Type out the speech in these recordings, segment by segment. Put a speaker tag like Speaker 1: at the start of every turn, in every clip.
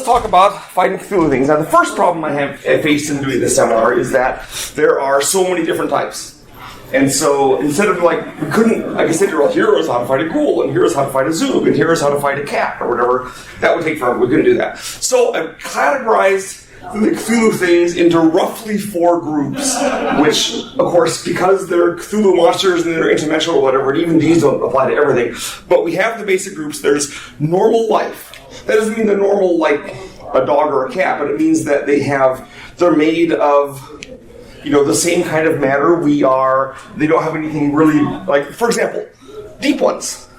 Speaker 1: talk about fighting Cthulhu things. Now, the first problem I faced in doing this seminar is that there are so many different types. And so instead of we couldn't, like I said, well, here's how to fight a ghoul, and here's how to fight a zoog, and here's how to fight a cat, or whatever. That would take forever. We couldn't do that. So I've categorized the Cthulhu things into roughly 4 groups, which, of course, because they're Cthulhu monsters and they're interdimensional or whatever, and even these don't apply to everything. But we have the basic groups. There's normal life. That doesn't mean they're normal like a dog or a cat, but it means that they're made of the same kind of matter we are. They don't have anything really, for example, deep ones.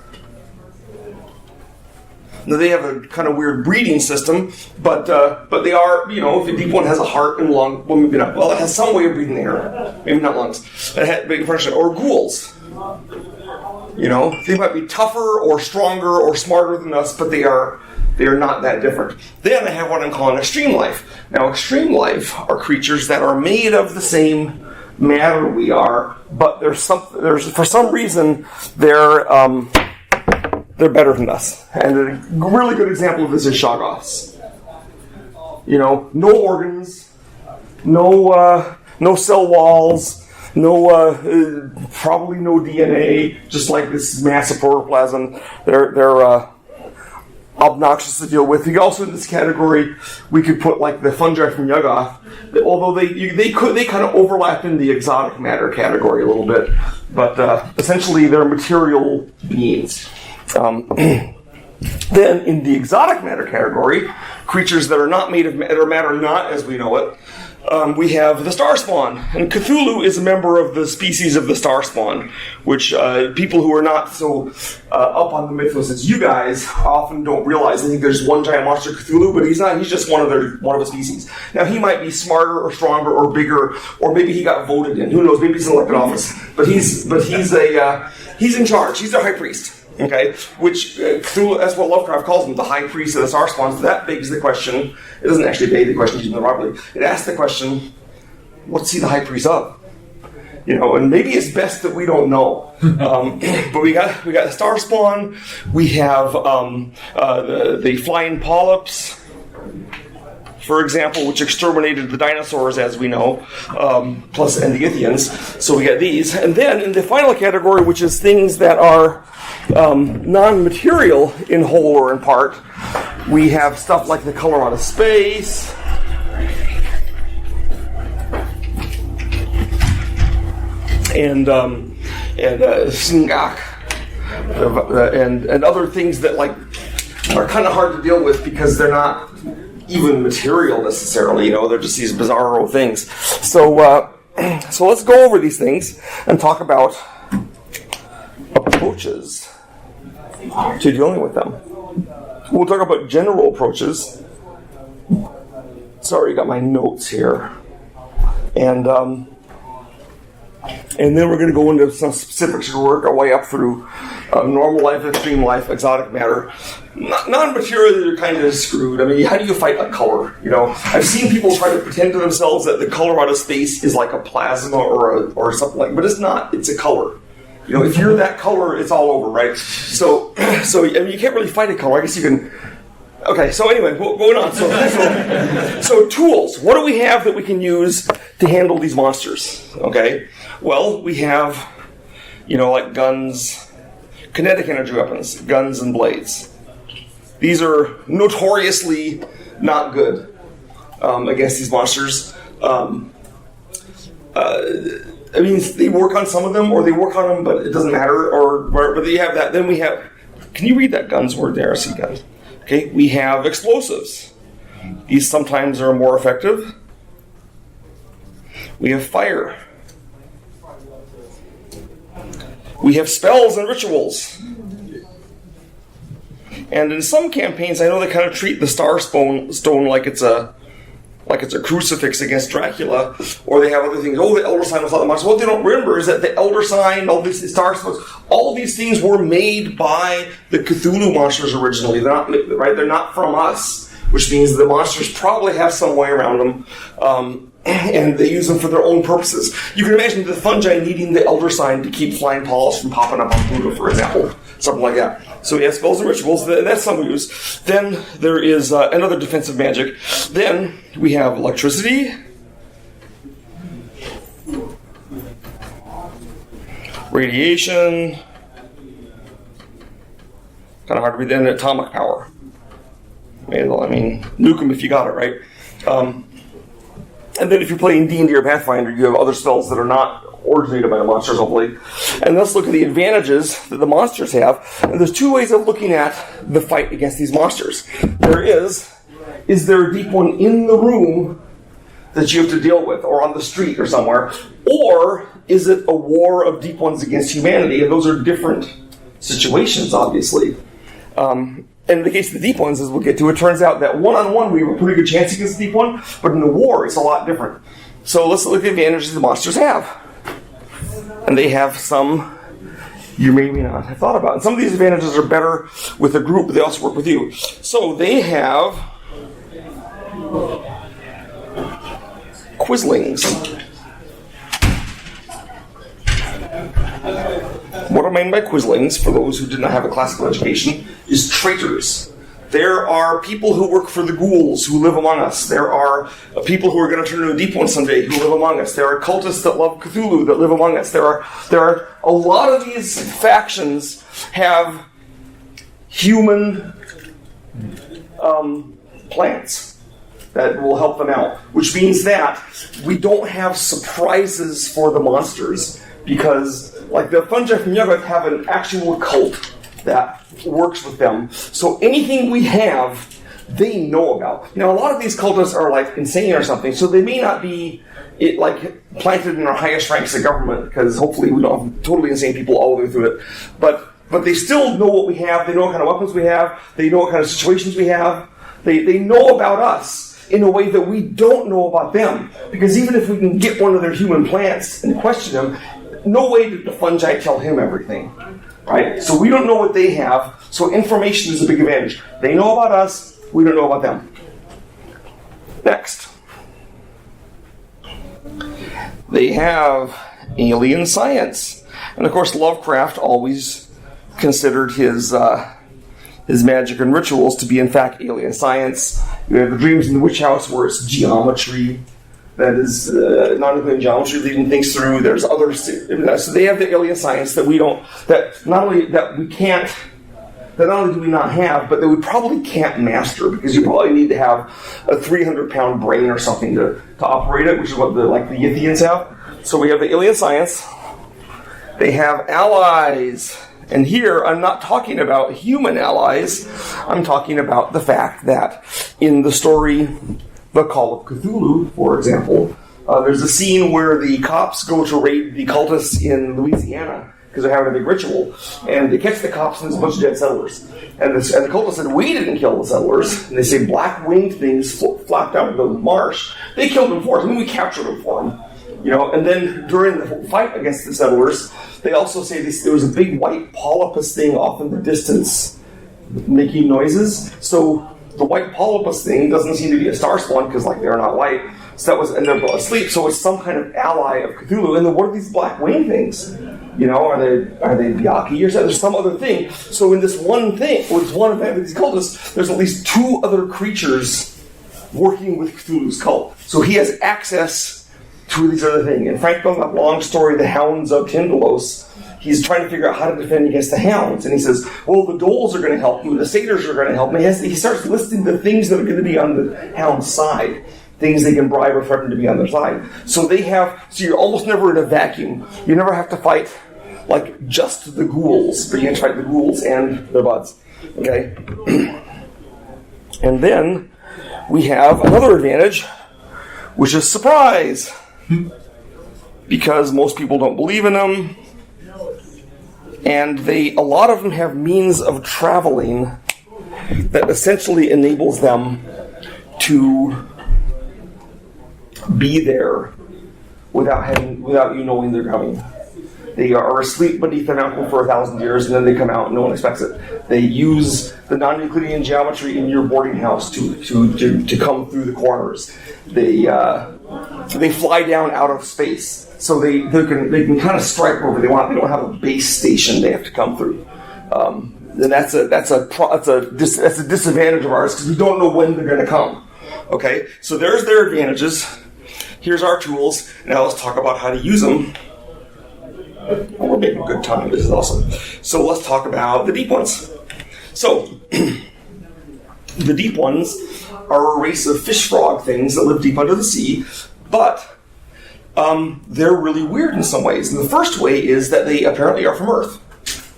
Speaker 1: Now, they have a kind of weird breeding system, but they are, if a deep one has a heart and lung, well, maybe not. Well, it has some way of breathing air. Maybe not lungs. Or ghouls. They might be tougher or stronger or smarter than us, but they are not that different. Then I have what I'm calling extreme life. Now, extreme life are creatures that are made of the same matter we are, but for some reason they're better than us. And a really good example of this is shoggoths. No organs, no cell walls, probably no DNA, just like this massive protoplasm. They're obnoxious to deal with. Also in this category, we could put the fungi from Yuggoth, although they kind of overlap in the exotic matter category a little bit, but essentially they're material beings. Then in the exotic matter category, creatures that are not made of matter, or matter not as we know it, we have the star spawn. And Cthulhu is a member of the species of the star spawn, which people who are not so up on the mythos as you guys often don't realize. They think there's one giant monster Cthulhu, but he's not. He's just one of a species. Now, he might be smarter or stronger or bigger, or maybe he got voted in. Who knows? Maybe he's in elected office. But he's in charge. He's their high priest. Okay, which Cthulhu, that's what Lovecraft calls him, the high priest of the star spawns. That begs the question. It doesn't actually beg the question using the properly. It asks the question, what's he the high priest of? And maybe it's best that we don't know. But we got the star spawn. We have the flying polyps, for example, which exterminated the dinosaurs, as we know, and the Ithians. So we got these. And then in the final category, which is things that are non-material in whole or in part, we have stuff like the color out of space, and Sngak, and other things that are kind of hard to deal with because they're not even material necessarily. They're just these bizarro things. So let's go over these things and talk about approaches to dealing with them. We'll talk about general approaches. Sorry, I got my notes here. And then we're going to go into some specifics and work our way up through normal life, extreme life, exotic matter. Non-material, you're kind of screwed. I mean, how do you fight a color? I've seen people try to pretend to themselves that the color out of space is like a plasma or something but it's not. It's a color. If you're that color, it's all over, right? So you can't really fight a color. I guess you can. Okay, so anyway, going on. So tools. What do we have that we can use to handle these monsters? Okay, well, we have, like guns, kinetic energy weapons, guns and blades. These are notoriously not good against these monsters. They work on some of them, or they work on them, but it doesn't matter. But you have that. Then we have. Can you read that guns word there? I see guns. Okay, we have explosives. These sometimes are more effective. We have fire. We have spells and rituals. And in some campaigns, I know they kind of treat the star stone like it's a crucifix against Dracula, or they have other things. The Elder Sign was not the monster. What they don't remember is that the Elder Sign, all these star stones, all these things were made by the Cthulhu monsters originally. They're not right. They're not from us. which means the monsters probably have some way around them, and they use them for their own purposes. You can imagine the fungi needing the elder sign to keep flying balls from popping up on Pluto, for example. Something like that. So we have spells and rituals. That's some we use. Then there is another defensive magic. Then we have electricity, radiation, kind of hard to read, then atomic power. I mean, nuke them if you got it, right? And then if you're playing D&D or Pathfinder, you have other spells that are not originated by the monsters, hopefully. And let's look at the advantages that the monsters have. And there's two ways of looking at the fight against these monsters. There is there a deep one in the room that you have to deal with, or on the street or somewhere? Or is it a war of deep ones against humanity? And those are different situations, obviously. And in the case of the deep ones, as we'll get to, it turns out that one-on-one we have a pretty good chance against the deep one, but in the war it's a lot different. So let's look at the advantages the monsters have. And they have some you may not have thought about. And some of these advantages are better with a group, but they also work with you. So they have quislings. What I mean by quislings, for those who did not have a classical education, is traitors. There are people who work for the ghouls who live among us. There are people who are going to turn into a deep one someday who live among us. There are cultists that love Cthulhu that live among us. There are a lot of these factions have human plants that will help them out, which means that we don't have surprises for the monsters because, like, the fungi from Yoggoth have an actual cult that works with them. So anything we have, they know about. Now, a lot of these cultists are, like, insane or something, so they may not be, planted in our highest ranks of government, because hopefully we don't have totally insane people all the way through it. But they still know what we have. They know what kind of weapons we have. They know what kind of situations we have. They know about us in a way that we don't know about them. Because even if we can get one of their human plants and question them, no way did the fungi tell him everything. Right? So we don't know what they have, so information is a big advantage. They know about us, we don't know about them. Next. They have alien science. And of course, Lovecraft always considered his magic and rituals to be, in fact, alien science. You have the Dreams in the Witch House, where it's geometry. That is non-Euclidean geometry leading things through. There's others. So they have the alien science that we don't, that not only do we not have, but that we probably can't master, because you probably need to have a 300-pound brain or something to operate it, which is what the Yithians have. So we have the alien science. They have allies. And here, I'm not talking about human allies. I'm talking about the fact that in the story The Call of Cthulhu, for example, there's a scene where the cops go to raid the cultists in Louisiana because they're having a big ritual, and they catch the cops and there's a bunch of dead settlers. And the cultists said, "We didn't kill the settlers." And they say black winged things flapped out of the marsh. They killed them for us. I mean, we captured them for them. And then during the fight against the settlers, they also say there was a big white polypus thing off in the distance making noises. So the white polypus thing doesn't seem to be a star spawn because, they're not white. So and they're asleep. So it's some kind of ally of Cthulhu. And then what are these black wing things? Are they Byaki or something? There's some other thing. So in this one thing, or this one event with these cultists, there's at least two other creatures working with Cthulhu's cult. So he has access to these other things. And Frank built that long story, The Hounds of Tindalos. He's trying to figure out how to defend against the hounds. And he says, well, the Doles are going to help you, the satyrs are going to help me. He starts listing the things that are going to be on the hound's side, things they can bribe or threaten to be on their side. So you're almost never in a vacuum. You never have to fight, just the ghouls, but you have to fight the ghouls and their buds. Okay? And then we have another advantage, which is surprise. Because most people don't believe in them. And a lot of them have means of traveling that essentially enables them to be there without you knowing they're coming. They are asleep beneath the mountain for 1,000 years, and then they come out and no one expects it. They use the non-Euclidean geometry in your boarding house to come through the corners. They fly down out of space, so they can kind of strike wherever they want. They don't have a base station they have to come through. And that's a disadvantage of ours because we don't know when they're going to come. Okay, so there's their advantages. Here's our tools. Now let's talk about how to use them. We're making good time. This is awesome. So let's talk about the deep ones. So the deep ones are a race of fish frog things that live deep under the sea, but they're really weird in some ways. And the first way is that they apparently are from Earth.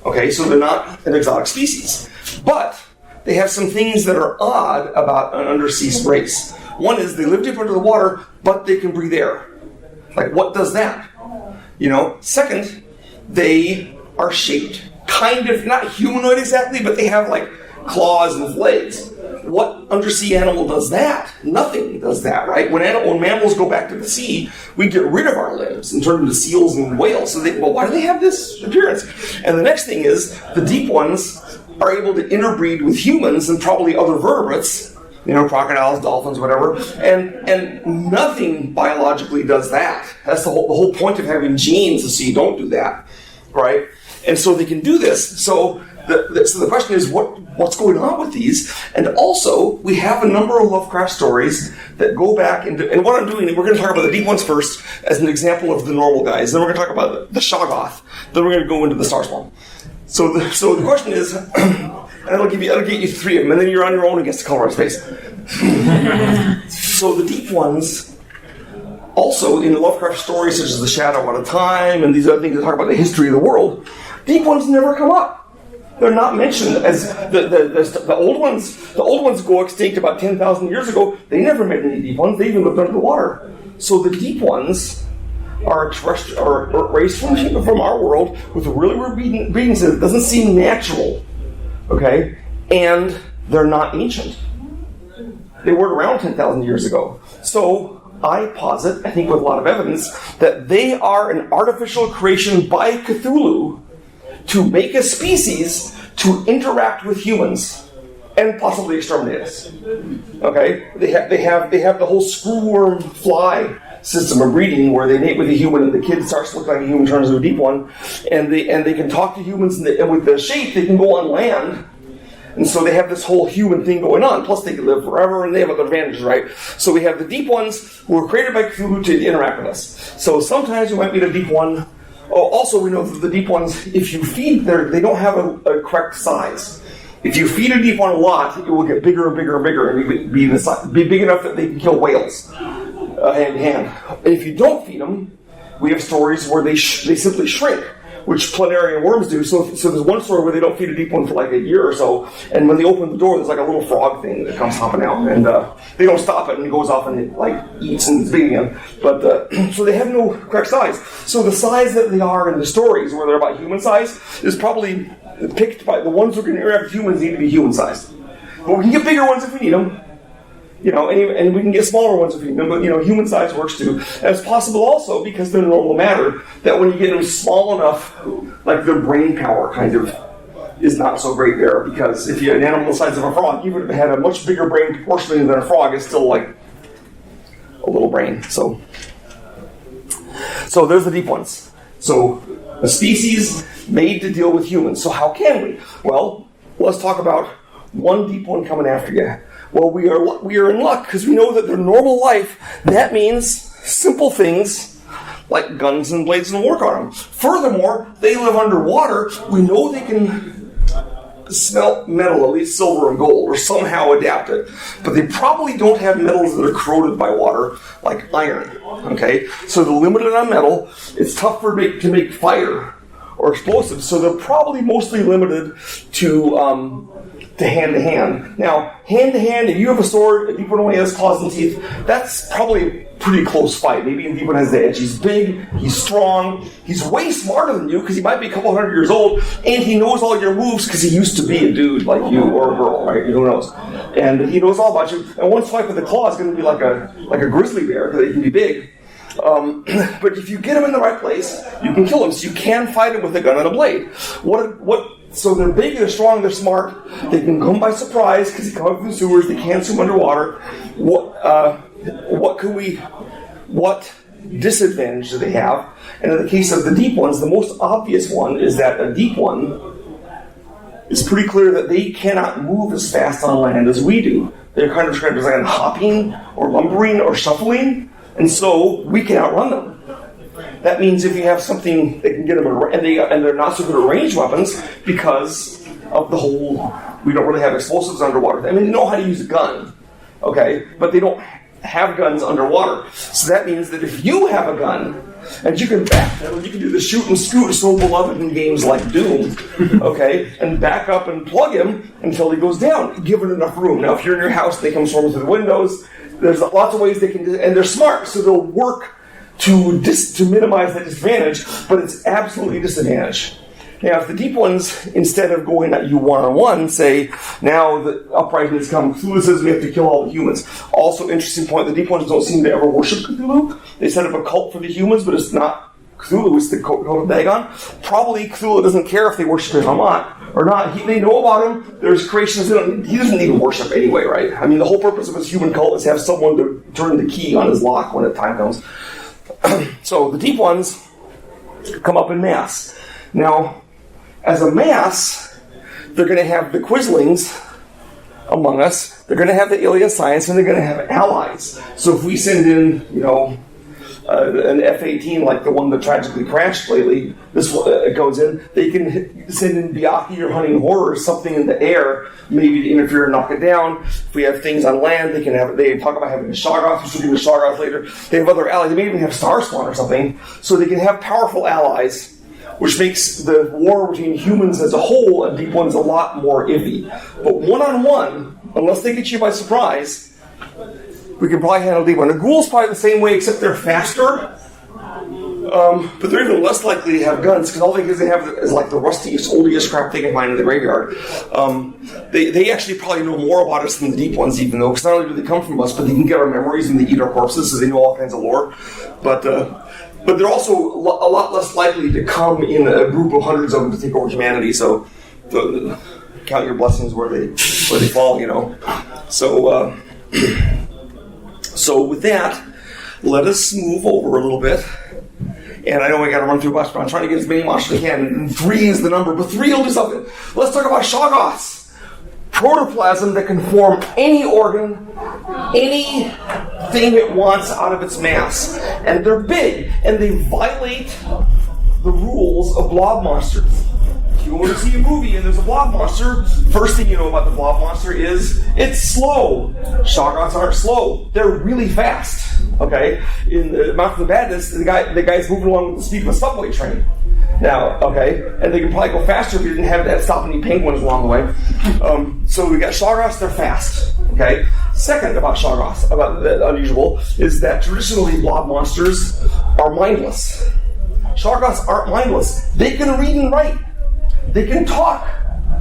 Speaker 1: Okay, so they're not an exotic species. But they have some things that are odd about an undersea race. One is they live deep under the water, but they can breathe air. Like, what does that? Second, they are shaped kind of, not humanoid exactly, but they have like claws and legs. What undersea animal does that? Nothing does that, right? When mammals go back to the sea, we get rid of our limbs and turn them into seals and whales. So why do they have this appearance? And the next thing is, the deep ones are able to interbreed with humans and probably other vertebrates, crocodiles, dolphins, whatever, and nothing biologically does that. That's the whole point of having genes, is so you don't do that, right? And so they can do this. So the question is, what's going on with these? And also, we have a number of Lovecraft stories that go back into, and what I'm doing, we're going to talk about the deep ones first as an example of the normal guys. Then we're going to talk about the shoggoth. Then we're going to go into the starspawn. So the question is, and I'll get you three of them, and then you're on your own against the color of space. So the deep ones, also in Lovecraft stories such as The Shadow Out of Time and these other things that talk about the history of the world, deep ones never come up. They're not mentioned as the old ones. The old ones go extinct about 10,000 years ago. They never made any deep ones. They even lived under the water. So the deep ones are raised from our world with a really weird breeding system. It doesn't seem natural. Okay? And they're not ancient. They weren't around 10,000 years ago. So I posit, I think with a lot of evidence, that they are an artificial creation by Cthulhu to make a species to interact with humans and possibly exterminate us. Okay? They have the whole screwworm fly system of breeding where they mate with a human and the kid starts to look like a human, turns into a deep one, and they can talk to humans, and with the shape they can go on land. And so they have this whole human thing going on. Plus they can live forever, and they have other advantages, right? So we have the deep ones who were created by Cthulhu to interact with us. So sometimes you might meet a deep one. Oh, also, we know that the deep ones, if you feed, they don't have a correct size. If you feed a deep one a lot, it will get bigger and bigger and bigger, and be big enough that they can kill whales hand in hand. And if you don't feed them, we have stories where they simply shrink, which planarian worms do. So there's one story where they don't feed a deep one for like a year or so, and when they open the door, there's like a little frog thing that comes hopping out, and they don't stop it, and it goes off and it like eats and it's big again. But so they have no correct size. So the size that they are in the stories, where they're about human size, is probably picked by the ones who can interact with humans need to be human sized. But we can get bigger ones if we need them. And we can get smaller ones if we need them, but human size works too. And it's possible also, because they're normal matter, that when you get them small enough, like their brain power kind of is not so great there, because if you had an animal the size of a frog, even if it had a much bigger brain proportionally than a frog, it's still like a little brain. So there's the deep ones. So a species made to deal with humans. So how can we? Well, let's talk about one deep one coming after you. Well, we are in luck because we know that their normal life, that means simple things like guns and blades and work on them. Furthermore, they live underwater. We know they can smelt metal, at least silver and gold, or somehow adapt it. But they probably don't have metals that are corroded by water, like iron. Okay? So they're limited on metal. It's tough to make fire or explosives, so they're probably mostly limited to hand-to-hand. Now, hand-to-hand, if you have a sword, a deep one only has claws and teeth, that's probably a pretty close fight. Maybe a deep one has the edge. He's big, he's strong, he's way smarter than you because he might be a couple hundred years old, and he knows all your moves because he used to be a dude like you or a girl, right? Who knows? And he knows all about you. And one fight with the claw is going to be like a grizzly bear because he can be big. But if you get them in the right place, you can kill them. So you can fight them with a gun and a blade. So they're big, they're strong, they're smart. They can come by surprise because they come up from the sewers. They can't swim underwater. What disadvantage do they have? And in the case of the deep ones, the most obvious one is that a deep one is pretty clear that they cannot move as fast on land as we do. They're kind of described as like hopping or lumbering or shuffling, and so we can outrun them. That means if you have something that can get them, and they're not so good at ranged weapons because of the whole, we don't really have explosives underwater. I mean, they know how to use a gun, okay, but they don't have guns underwater. So that means that if you have a gun, and you can do the shoot and scoot so beloved in games like Doom, okay, and back up and plug him until he goes down, given enough room. Now, if you're in your house, they come storming through the windows. There's lots of ways they can, and they're smart, so they'll work to minimize that disadvantage, but it's absolutely a disadvantage. Now, if the deep ones, instead of going at you one-on-one, say, now the uprising has come, Cthulhu says we have to kill all the humans. Also, interesting point, the deep ones don't seem to ever worship Cthulhu. They set up a cult for the humans, but it's not Cthulhu, it's the cult of Dagon. Probably Cthulhu doesn't care if they worship him or not. They know about him, there's creations, he doesn't need worship anyway, right? I mean, the whole purpose of his human cult is to have someone to turn the key on his lock when the time comes. So the deep ones come up in mass. Now, as a mass, they're going to have the Quislings among us, they're going to have the alien science, and they're going to have allies. So if we send in, an F-18 like the one that tragically crashed lately, this goes in, they can send in Byakhee or hunting horror, something in the air, maybe to interfere and knock it down. If we have things on land, they talk about having a shoggoth, which will be a shoggoth later. They have other allies, they may even have Starspawn or something, so they can have powerful allies, which makes the war between humans as a whole and deep ones a lot more iffy. But one-on-one, unless they get you by surprise, we can probably handle deep one. The ghouls probably the same way, except they're faster. But they're even less likely to have guns, because all they have is like the rustiest, oldest crap they can find in the graveyard. They actually probably know more about us than the deep ones, even though, because not only do they come from us, but they can get our memories and they eat our corpses, so they know all kinds of lore. But they're also a lot less likely to come in a group of hundreds of them to take over humanity. So count your blessings where they fall, So with that, let us move over a little bit. And I know I got to run through a bunch, but I'm trying to get as many monsters as I can. And 3 is the number, but 3 will do something. Let's talk about shoggoths. Protoplasm that can form any organ, anything it wants out of its mass. And they're big, and they violate the rules of blob monsters. If you want to see a movie and there's a blob monster, first thing you know about the blob monster is it's slow. Shoggoths aren't slow. They're really fast. Okay? In the Mouth of the Madness, the guy's moving along with the speed of a subway train. Now, okay, and they can probably go faster if you didn't have that stop any penguins along the way. So we got shoggoths, they're fast. Okay? Second about shoggoths, about the unusual, is that traditionally blob monsters are mindless. Shoggoths aren't mindless. They can read and write. They can talk.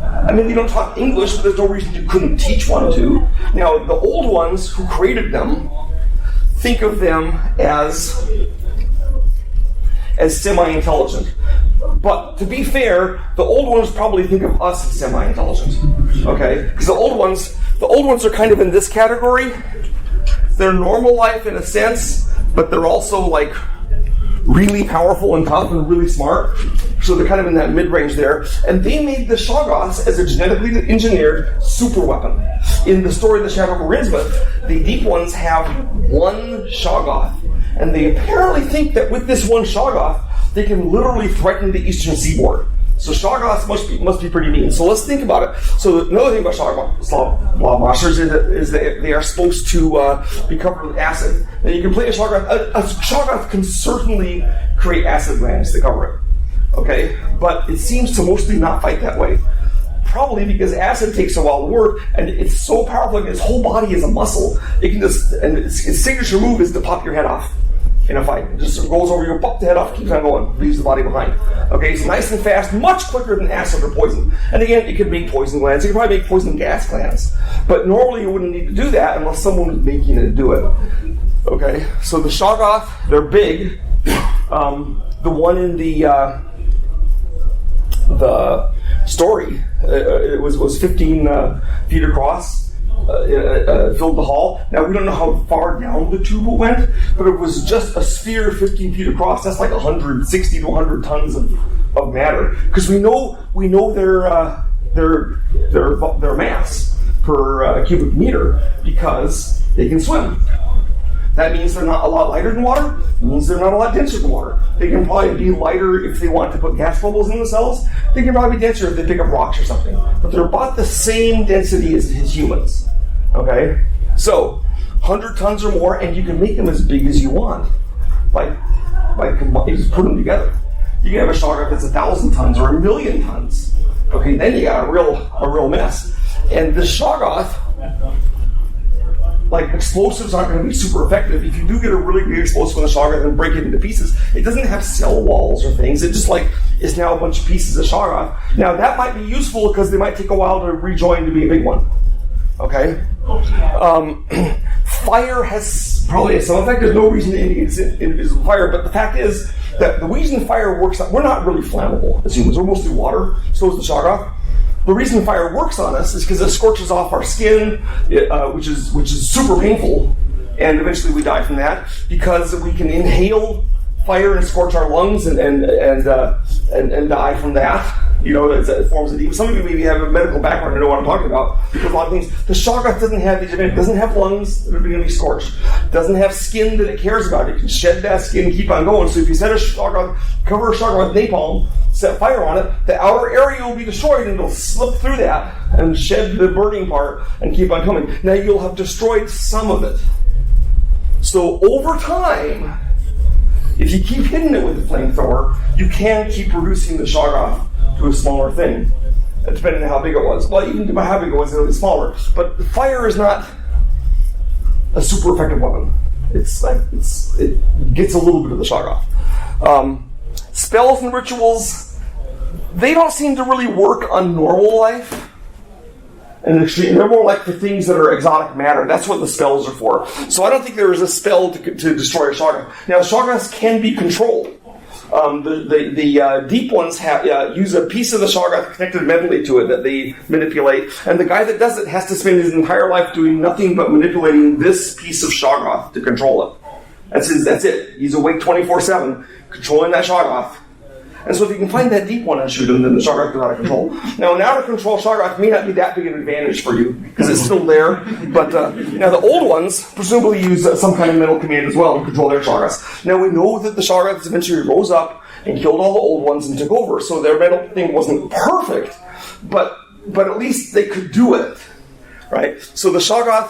Speaker 1: I mean, they don't talk English, but there's no reason you couldn't teach one to. Now, the old ones who created them think of them as semi-intelligent. But to be fair, the old ones probably think of us as semi-intelligent. Okay? Because the old ones are kind of in this category. They're normal life in a sense, but they're also like really powerful and tough and really smart. So they're kind of in that mid-range there. And they made the shoggoths as a genetically engineered super weapon. In the story of the Shadow of Rinsmouth, the deep ones have one shoggoth. And they apparently think that with this one shoggoth, they can literally threaten the eastern seaboard. So shoggoths must be pretty mean. So let's think about it. So another thing about blob monsters is that they are supposed to be covered with acid. And you can play a shoggoth. A shoggoth can certainly create acid glands to cover it. Okay? But it seems to mostly not fight that way. Probably because acid takes a while to work, and it's so powerful, like its whole body is a muscle. It can just, and its signature move is to pop your head off. in a fight. It just goes over you, pop the head off, keeps on going, leaves the body behind. Okay, it's nice and fast, much quicker than acid or poison. And again, it could make poison glands. It could probably make poison gas glands. But normally you wouldn't need to do that unless someone was making it do it. Okay, so the shoggoth, they're big. The one in the story, it was 15 feet across. Filled the hall. Now, we don't know how far down the tube went, but it was just a sphere 15 feet across. That's like 160 to 100 tons of matter. Because we know their mass per cubic meter because they can swim. That means they're not a lot lighter than water. It means they're not a lot denser than water. They can probably be lighter if they want to put gas bubbles in the cells. They can probably be denser if they pick up rocks or something. But they're about the same density as humans. Okay? So, 100 tons or more, and you can make them as big as you want. Like you just put them together. You can have a shoggoth that's 1,000 tons or 1,000,000 tons. Okay, then you got a real mess. And the shoggoth, like, explosives aren't going to be super effective. If you do get a really big explosive on the shoggoth and break it into pieces, it doesn't have cell walls or things. It just, like, is now a bunch of pieces of shoggoth. Now, that might be useful because they might take a while to rejoin to be a big one. Okay? Fire has probably some effect. There's no reason to indicate it's invisible fire, but the fact is that the reason fire works, we're not really flammable as humans. We're mostly water. So is the shoggoth. The reason fire works on us is because it scorches off our skin, which is super painful, and eventually we die from that because we can inhale fire and scorch our lungs and die from that. You know, it forms a deep. Some of you maybe have a medical background and know what I'm talking about because a lot of things. The shoggoth doesn't have these. It doesn't have lungs that are going to be scorched. It doesn't have skin that it cares about. It can shed that skin and keep on going. So if you set cover a shoggoth with napalm, set fire on it, the outer area will be destroyed and it'll slip through that and shed the burning part and keep on coming. Now you'll have destroyed some of it. So over time, if you keep hitting it with the flamethrower, you can keep reducing the shoggoth to a smaller thing, depending on how big it was. Well, even by how big it was, it'll be smaller. But fire is not a super effective weapon. It gets a little bit of the shoggoth. Spells and rituals, they don't seem to really work on normal life. And they're more like the things that are exotic matter. That's what the spells are for. So I don't think there is a spell to destroy a shoggoth. Now, shoggoths can be controlled. The deep ones use a piece of the shoggoth connected mentally to it that they manipulate, and the guy that does it has to spend his entire life doing nothing but manipulating this piece of shoggoth to control it. That's it. He's awake 24/7, controlling that shoggoth. And so if you can find that deep one and shoot him, then the shoggoth goes out of control. Now, an out-of-control shoggoth may not be that big an advantage for you, because it's still there. But now the old ones presumably use some kind of mental command as well to control their shoggoths. Now, we know that the shoggoths eventually rose up and killed all the old ones and took over, so their mental thing wasn't perfect, but at least they could do it. Right? So the shoggoth,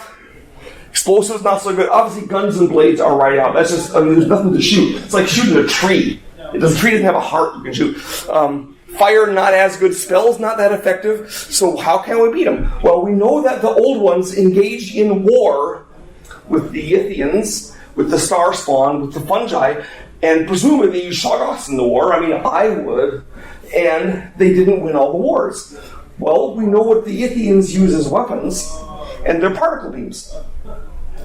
Speaker 1: explosives not so good. Obviously, guns and blades are right out. That's just, there's nothing to shoot. It's like shooting a tree. The tree doesn't have a heart you can shoot. Fire, not as good. Spells, not that effective. So how can we beat them? Well, we know that the old ones engaged in war with the Ythians, with the star spawn, with the fungi, and presumably they used shoggoths in the war. I mean, I would. And they didn't win all the wars. Well, we know what the Ythians use as weapons, and they're particle beams.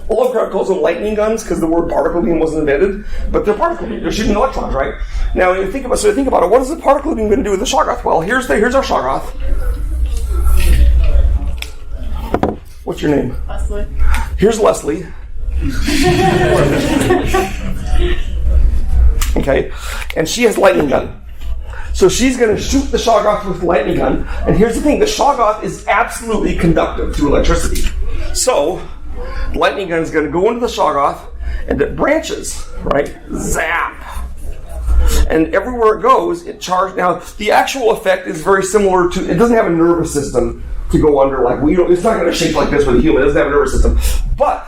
Speaker 1: Lovecraft calls them lightning guns because the word particle beam wasn't invented, but they're particle beams. They're shooting electrons, right? Now, when you think about it, what is a particle beam going to do with the shoggoth? Well, here's our shoggoth. What's your name?
Speaker 2: Leslie.
Speaker 1: Here's Leslie. Okay, and she has lightning gun. So she's going to shoot the shoggoth with the lightning gun. And here's the thing: the shoggoth is absolutely conductive to electricity. So the lightning gun is going to go into the shoggoth, and it branches, right? Zap. And everywhere it goes, it charges. Now, the actual effect is very similar to, it doesn't have a nervous system to go under, like, it's not going to shake like this with a human. It doesn't have a nervous system. But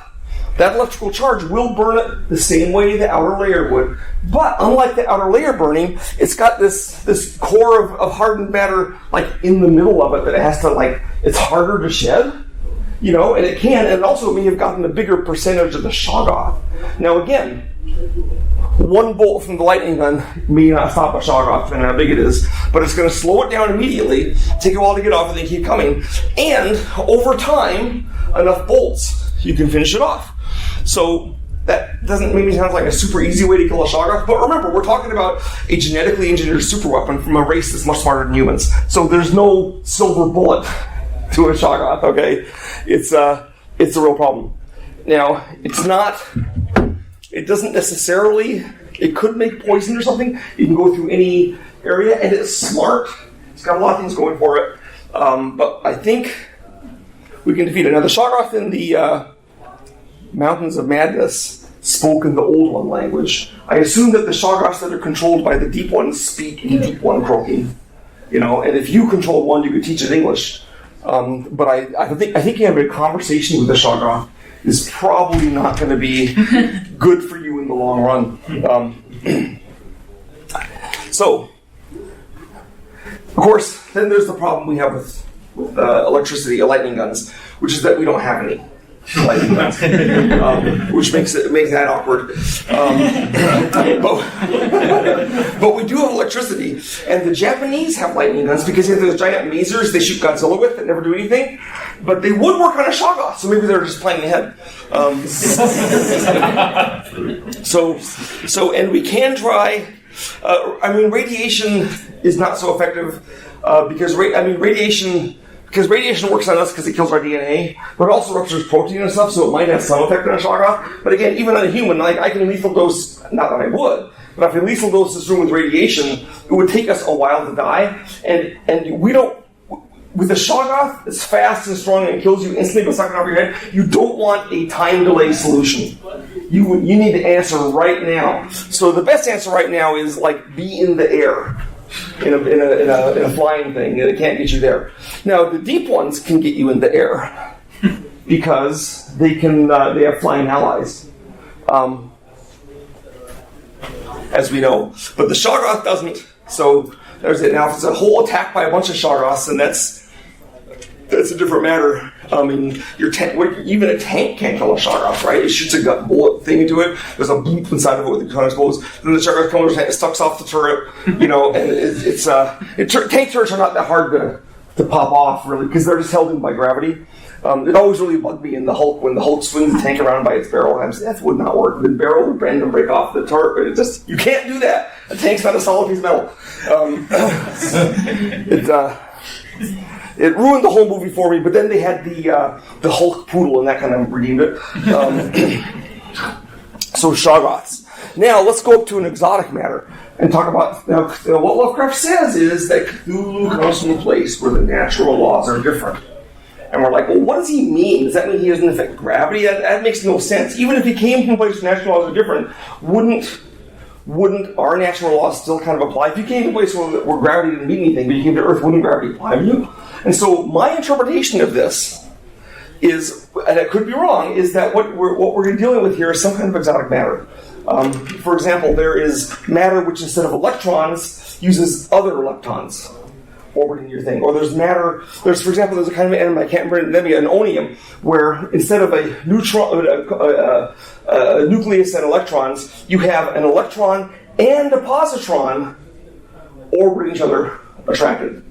Speaker 1: that electrical charge will burn it the same way the outer layer would. But unlike the outer layer burning, it's got this core of hardened matter, like, in the middle of it that it has to, like, it's harder to shed. and it can, and also may have gotten a bigger percentage of the shoggoth. Now again, one bolt from the lightning gun may not stop a shoggoth, depending on how big it is, but it's going to slow it down immediately, take a while to get off, and then keep coming. And over time, enough bolts, you can finish it off. So that doesn't maybe sound like a super easy way to kill a shoggoth, but remember, we're talking about a genetically engineered superweapon from a race that's much smarter than humans. So there's no silver bullet to a shoggoth, okay? It's a real problem. Now, it doesn't necessarily, it could make poison or something. You can go through any area, and it's smart. It's got a lot of things going for it. But I think we can defeat it. Now, the shoggoth in the Mountains of Madness spoke in the Old One language. I assume that the shoggoths that are controlled by the Deep Ones speak in Deep One croaking. And if you controlled one, you could teach it English. But I think having a conversation with the shoggoth is probably not going to be good for you in the long run. So, of course, then there's the problem we have with electricity, lightning guns, which is that we don't have any lightning guns, which makes that awkward. But we do have electricity, and the Japanese have lightning guns because they have those giant masers they shoot Godzilla with that never do anything. But they would work on a shoggoth, so maybe they're just playing ahead. And we can try. Radiation is not so effective because radiation works on us because it kills our DNA, but it also ruptures protein and stuff, so it might have some effect on a shoggoth. But again, even on a human, I can lethal dose, not that I would, but if I lethal dose this room with radiation, it would take us a while to die, and we don't. With the shoggoth, it's fast and strong and kills you instantly by sucking off your head. You don't want a time delay solution. You need to answer right now. So the best answer right now is be in the air. In a flying thing, and it can't get you there. Now, the Deep Ones can get you in the air because they have flying allies, as we know. But the shoggoth doesn't. So there's it. Now, if it's a whole attack by a bunch of shoggoths, then that's a different matter. Even a tank can't kill a shoggoth, right? It shoots a gut bullet thing into it. There's a bloop inside of it with the gun exposed. Then the shoggoth comes, it sucks off the turret. And tank turrets are not that hard to pop off, really, because they're just held in by gravity. It always really bugged me in the Hulk when the Hulk swings the tank around by its barrel. That would not work. The barrel would bend and break off the turret. You can't do that. A tank's not a solid piece of metal. It ruined the whole movie for me, but then they had the Hulk poodle, and that kind of redeemed it. So shoggoths. Now, let's go up to an exotic matter and talk about what Lovecraft says is that Cthulhu comes from a place where the natural laws are different. And we're like, well, what does he mean? Does that mean he doesn't affect gravity? That makes no sense. Even if he came from a place where natural laws are different, wouldn't our natural laws still kind of apply? If you came to a place where gravity didn't mean anything, but you came to Earth, wouldn't gravity apply to you? And so my interpretation of this is, and I could be wrong, is that what we're dealing with here is some kind of exotic matter. For example, there is matter which instead of electrons uses other electrons orbiting your thing. Or there's matter, for example, there's a kind of atom, I can't remember, maybe an onium, where instead of a neutron, a nucleus and electrons, you have an electron and a positron orbiting each other attracted.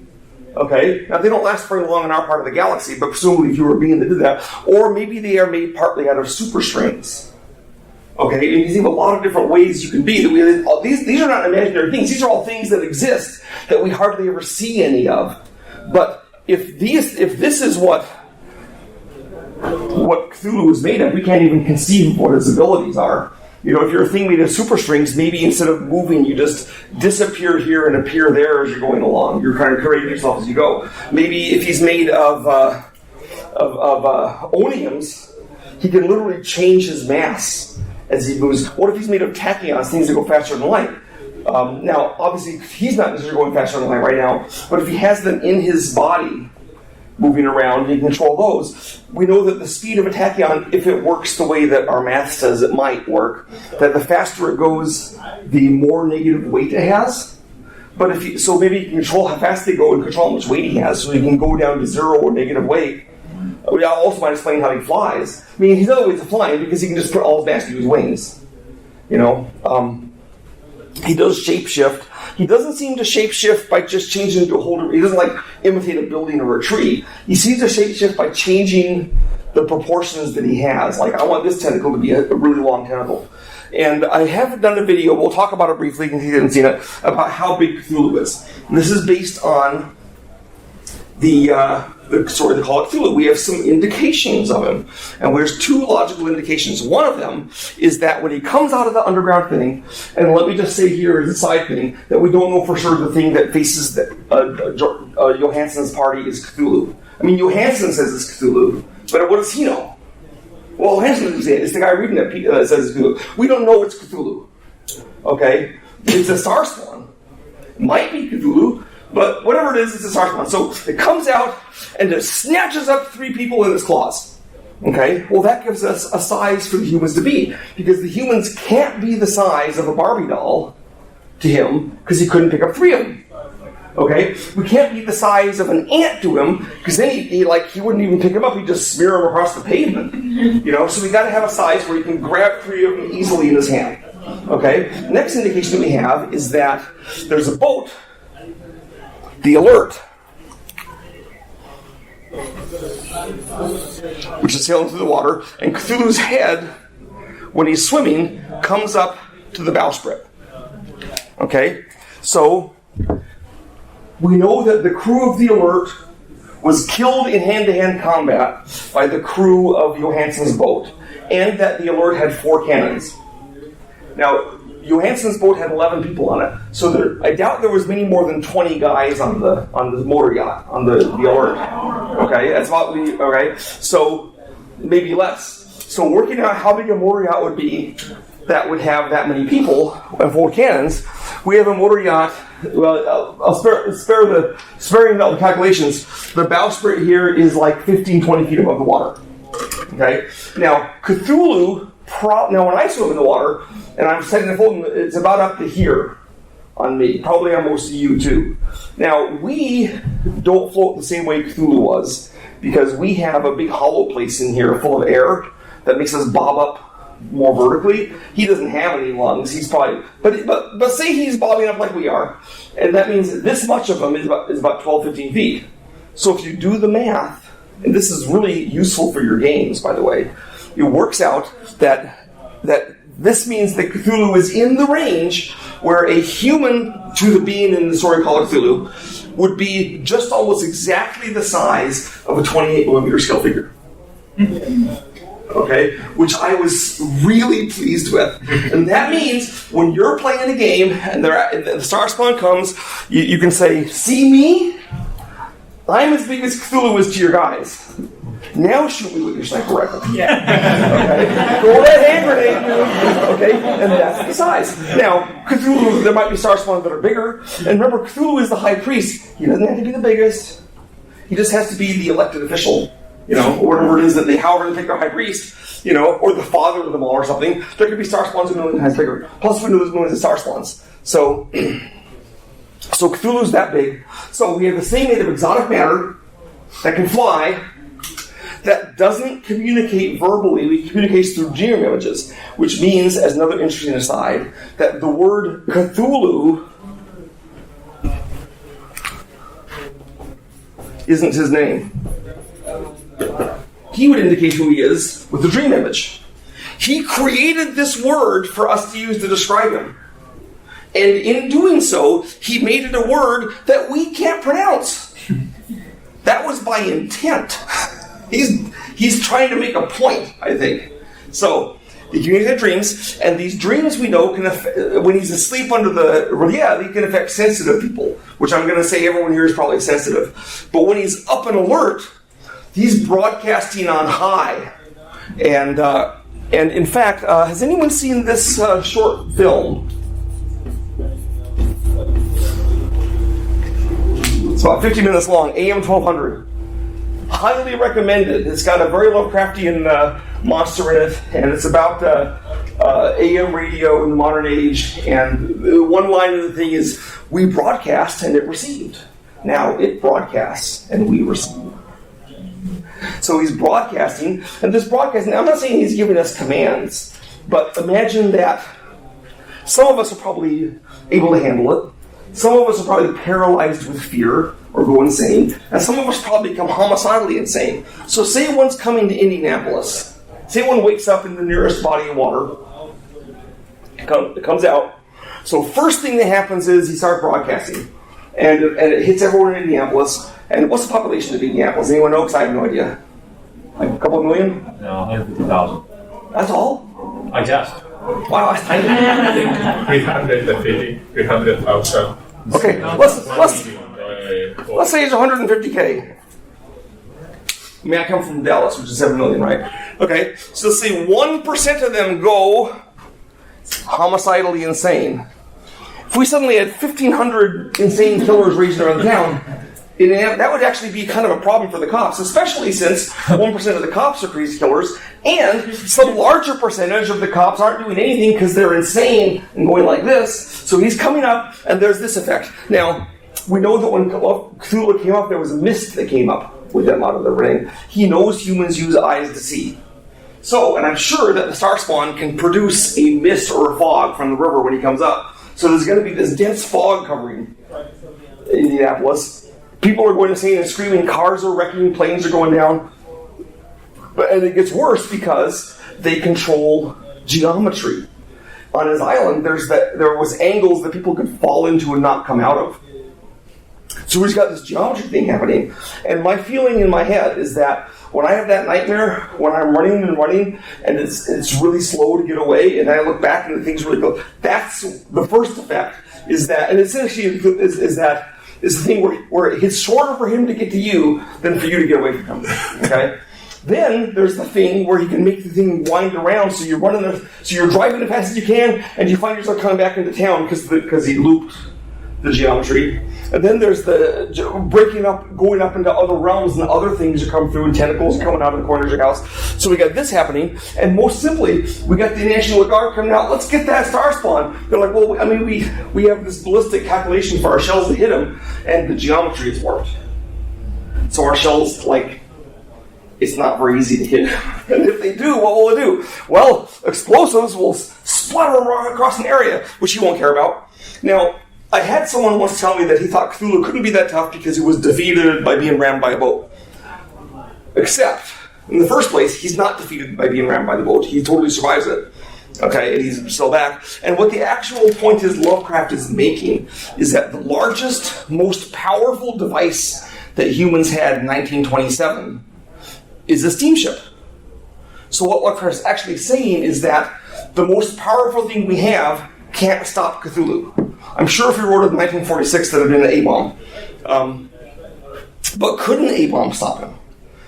Speaker 1: Okay? Now, they don't last very long in our part of the galaxy, but presumably if you were a being that did that, or maybe they are made partly out of superstrings. Okay? And you think of a lot of different ways you can be. These are not imaginary things. These are all things that exist that we hardly ever see any of. But if this is what Cthulhu is made of, we can't even conceive of what his abilities are. If you're a thing made of superstrings, maybe instead of moving, you just disappear here and appear there as you're going along. You're kind of creating yourself as you go. Maybe if he's made of oniums, he can literally change his mass as he moves. What if he's made of tachyons, things that go faster than light? Now, obviously, he's not necessarily going faster than light right now, but if he has them in his body, moving around, and he can control those, we know that the speed of a tachyon, if it works the way that our math says it might work, that the faster it goes, the more negative weight it has. But so maybe you can control how fast they go and control how much weight he has, so he can go down to zero or negative weight We also might explain how he flies. I mean, he's other ways of flying because he can just put all his mass to his wings. You know, he does shapeshift. He doesn't seem to shapeshift by just changing into a whole. He doesn't like imitate a building or a tree. He seems to shapeshift by changing the proportions that he has. Like, I want this tentacle to be a really long tentacle. And I have done a video, we'll talk about it briefly because you haven't seen it, about how big Cthulhu is. And this is based on the story they Call of Cthulhu. We have some indications of him. And there's two logical indications. One of them is that when he comes out of the underground thing, and let me just say here as a side thing, that we don't know for sure the thing that faces Johansson's party is Cthulhu. I mean, Johansson says it's Cthulhu, but what does he know? Well, Johansson is the guy reading that says it's Cthulhu. We don't know it's Cthulhu. Okay? It's a star spawn. Might be Cthulhu, but whatever it is, it's a star spawn. So it comes out and it snatches up 3 people in its claws. Okay? Well, that gives us a size for the humans to be, because the humans can't be the size of a Barbie doll to him, because he couldn't pick up 3 of them. Okay? We can't be the size of an ant to him, because then he wouldn't even pick him up, he'd just smear him across the pavement. You know, so we got to have a size where he can grab 3 of them easily in his hand. Okay? Next indication we have is that there's a boat, the Alert, which is sailing through the water, and Cthulhu's head, when he's swimming, comes up to the bowsprit. Okay? So we know that the crew of the Alert was killed in hand-to-hand combat by the crew of Johansson's boat, and that the Alert had 4 cannons. Now, Johansson's boat had 11 people on it, so I doubt there was many more than 20 guys on the motor yacht, on the Alert. Okay, that's about so maybe less. So working out how big a motor yacht would be that would have that many people and 4 cannons, we have a motor yacht. Well, I'll sparing all the calculations. The bowsprit here is like 15, 20 feet above the water. Okay? Now, Cthulhu, now when I swim in the water, and I'm setting the float, it's about up to here on me. Probably on most of you too. Now, we don't float the same way Cthulhu was, because we have a big hollow place in here full of air that makes us bob up more vertically. He doesn't have any lungs. He's probably, but say he's bobbing up like we are, and that means that this much of him is about 12, 15 feet. So if you do the math, and this is really useful for your games, by the way, it works out that this means that Cthulhu is in the range where a human to the being in the story Call of Cthulhu would be just almost exactly the size of a 28mm scale figure. Okay, which I was really pleased with. And that means when you're playing a game and the star spawn comes, you can say, "See me? I'm as big as Cthulhu is to your guys. Now shoot me with your sniper rifle." Yeah. Okay? Throw that hand grenade, dude. Okay? And that's the size. Now, Cthulhu, there might be star spawns that are bigger. And remember, Cthulhu is the high priest. He doesn't have to be the biggest. He just has to be the elected official. You know, or whatever it is that however they pick their high priest, you know, or the father of them all or something. There could be star spawns a million times bigger. Plus, we know there's millions of star spawns. So Cthulhu's that big. So we have the same native exotic matter that can fly, that doesn't communicate verbally. We communicate through dream images, which means, as another interesting aside, that the word Cthulhu isn't his name. He would indicate who he is with the dream image. He created this word for us to use to describe him. And in doing so, he made it a word that we can't pronounce. That was by intent. He's trying to make a point, I think. So, he communicates dreams, and these dreams we know can when he's asleep under they can affect sensitive people, which I'm going to say everyone here is probably sensitive. But when he's up and alert, he's broadcasting on high. And in fact, has anyone seen this short film? It's about 50 minutes long, AM 1200. Highly recommended. It's got a very Lovecraftian monster in it, and it's about AM radio in the modern age. And one line of the thing is, "We broadcast and it received. Now it broadcasts and we receive." So he's broadcasting, and this broadcasting, I'm not saying he's giving us commands, but imagine that some of us are probably able to handle it. Some of us are probably paralyzed with fear or go insane, and some of us probably become homicidally insane. So say one's coming to Indianapolis. Say one wakes up in the nearest body of water. It comes out. So first thing that happens is he starts broadcasting. And it hits everyone in Indianapolis. And what's the population of Indianapolis? Anyone know? Because I have no idea. Like a couple of million?
Speaker 2: No, 150,000.
Speaker 1: That's all?
Speaker 2: I guessed.
Speaker 1: Wow, that's tiny.
Speaker 3: 300,000.
Speaker 1: Okay, let's say it's 150K. I mean, I come from Dallas, which is 7 million, right? Okay, so let's say 1% of them go homicidally insane. If we suddenly had 1,500 insane killers raging around town, that would actually be kind of a problem for the cops, especially since 1% of the cops are crazy killers, and some larger percentage of the cops aren't doing anything because they're insane and going like this. So he's coming up, and there's this effect. Now, we know that when Cthulhu came up, there was a mist that came up with them out of the ring. He knows humans use eyes to see. So, and I'm sure that the Starspawn can produce a mist or a fog from the river when he comes up. So there's going to be this dense fog covering Indianapolis. People are going insane and screaming, cars are wrecking, planes are going down. And it gets worse because they control geometry. On his island, there was angles that people could fall into and not come out of. So he's got this geometry thing happening. And my feeling in my head is that when I have that nightmare, when I'm running and it's really slow to get away, and I look back and the thing's really cool, that's the first effect. Is that, and it's actually is the thing where it's shorter for him to get to you than for you to get away from him. Okay. Then there's the thing where he can make the thing wind around, so you're driving as fast as you can, and you find yourself coming back into town because he looped the geometry. And then there's the breaking up, going up into other realms, and other things are coming through, and tentacles are coming out of the corners of your house. So we got this happening, and most simply, we got the National Guard coming out. Let's get that Starspawn. They're like, well, I mean, we have this ballistic calculation for our shells to hit him, and the geometry is warped. So our shells, it's not very easy to hit. And if they do, what will it do? Well, explosives will splatter across an area, which he won't care about. Now, I had someone once tell me that he thought Cthulhu couldn't be that tough because he was defeated by being rammed by a boat. Except, in the first place, he's not defeated by being rammed by the boat. He totally survives it. Okay, and he's still back. And what the actual point is Lovecraft is making is that the largest, most powerful device that humans had in 1927 is a steamship. So what Lovecraft is actually saying is that the most powerful thing we have can't stop Cthulhu. I'm sure if he wrote it in 1946 that it would have been an A-bomb. But couldn't A-bomb stop him?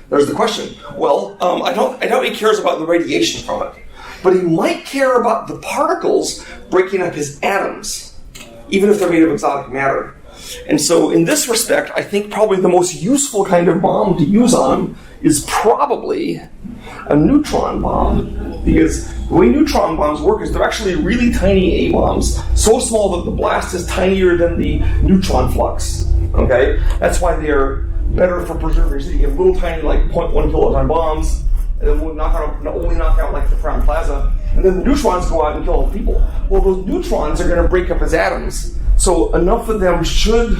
Speaker 1: There's the question. Well, I doubt he cares about the radiation from it. But he might care about the particles breaking up his atoms, even if they're made of exotic matter. And so in this respect, I think probably the most useful kind of bomb to use on him is probably a neutron bomb. Because the way neutron bombs work is they're actually really tiny A-bombs, so small that the blast is tinier than the neutron flux. Okay? That's why they're better for preserving. So you have little tiny, 0.1 kiloton bombs, and then we'll only knock out the Crown Plaza, and then the neutrons go out and kill all the people. Well, those neutrons are going to break up his atoms, so enough of them should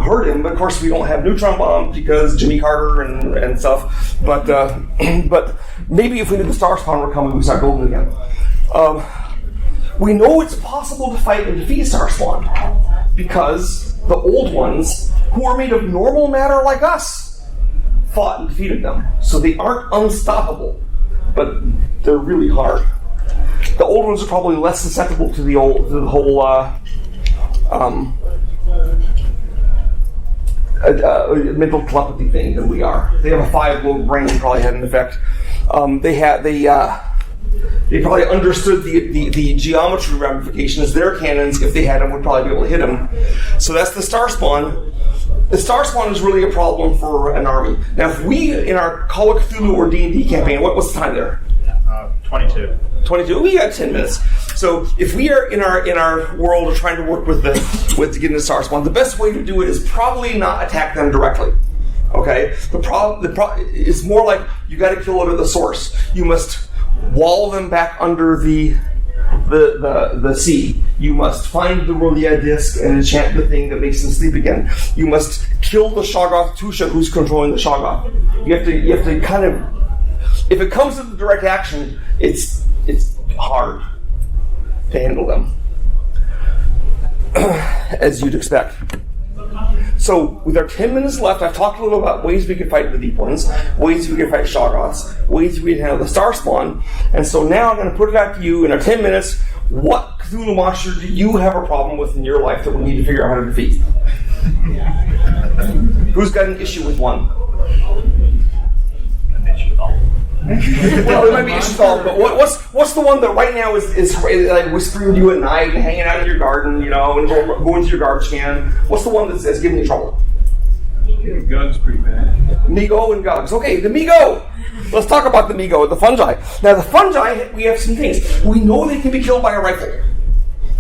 Speaker 1: hurt him. But of course, we don't have neutron bombs because Jimmy Carter and stuff. But maybe if we knew the Starspawn were coming, we start building again. We know it's possible to fight and defeat Starspawn because the old ones, who are made of normal matter like us, fought and defeated them. So they aren't unstoppable, but they're really hard. The old ones are probably less susceptible to the whole mental telepathy thing than we are. They have a 5-lobe brain, probably had an effect. They probably understood the geometry ramifications. Their cannons, if they had them, would probably be able to hit them. So that's the Starspawn. The Starspawn is really a problem for an army. Now, if we, in our Call of Cthulhu or D&D campaign, what's the time there?
Speaker 3: 22.
Speaker 1: 22. We got 10 minutes. So if we are in our world trying to work with to get into Starspawn, the best way to do it is probably not attack them directly. Okay? The problem is more like you got to kill it at the source. You must wall them back under the sea. You must find the Rolia disc and enchant the thing that makes them sleep again. You must kill the Shoggoth Tusha who's controlling the Shoggoth. You have to kind of, if it comes to the direct action, it's hard to handle them, as you'd expect. So, with our 10 minutes left, I've talked a little about ways we could fight the deep ones, ways we could fight Shoggoths, ways we can handle the Star Spawn, and so now I'm going to put it out to you in our 10 minutes. What Cthulhu monster do you have a problem with in your life that we need to figure out how to defeat? Who's got an issue with one? Well, it might be issue solved, but what's the one that right now is like whispering to you at night and hanging out in your garden, and going to your garbage can? What's the one that's giving you trouble?
Speaker 3: Gug's pretty bad.
Speaker 1: Migo and Gugs. Okay, the Migo. Let's talk about the Migo, the fungi. Now, the fungi, we have some things. We know they can be killed by a rifle,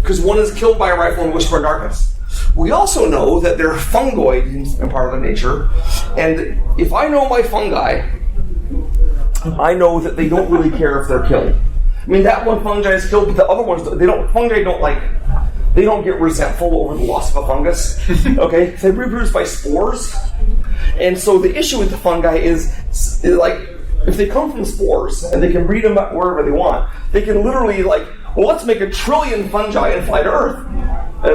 Speaker 1: because one is killed by a rifle in Whisper in Darkness. We also know that they're fungoid in part of their nature, and if I know my fungi, I know that they don't really care if they're killed. I mean, that one fungi is killed, but the other ones, they don't get resentful over the loss of a fungus. Okay? They reproduce by spores. And so the issue with the fungi is like, if they come from spores and they can breed them wherever they want, they can literally let's make 1 trillion fungi and fly to Earth.